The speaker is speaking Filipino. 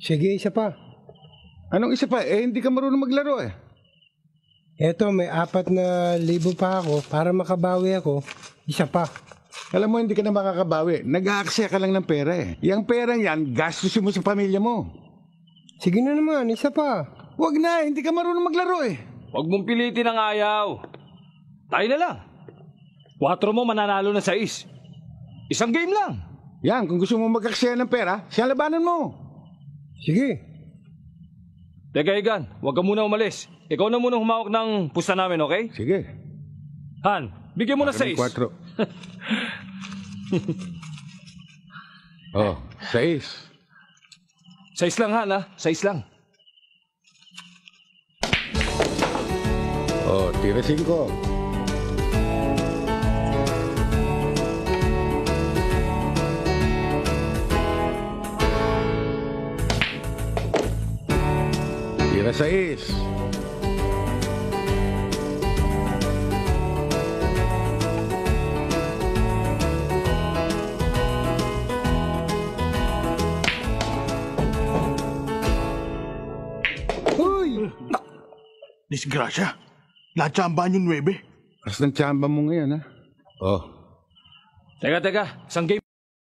Sige, isa pa. Anong isa pa? Hindi ka marunong maglaro eh. Eto, may 4,000 pa ako para makabawi ako. Isa pa. Alam mo, hindi ka na makakabawi. Nag-aaksaya ka lang ng pera eh. Yang perang yan, gastusin mo sa pamilya mo. Sige na naman, isa pa. Huwag na, hindi ka marunong maglaro eh. Huwag mong pilitin ang ayaw. Tayo na lang. 4 mo mananalo na 6. Isang game lang. Yan, kung gusto mo mag-aksaya ng pera, siya labanan mo. Sige. Teka, Igan, huwag ka muna umalis. Ikaw na muna humawak ng pusta namin, okay? Sige. Han, bigyan mo na 6. 4. Oh, 6. 6 lang, Han, ha? 6 lang. Oh, tira 5. Tira 6. Hoy! Disgrasya. Natsambahan yung 9. Aras ng tsamba mo ngayon, ha? Oh. Teka, isang game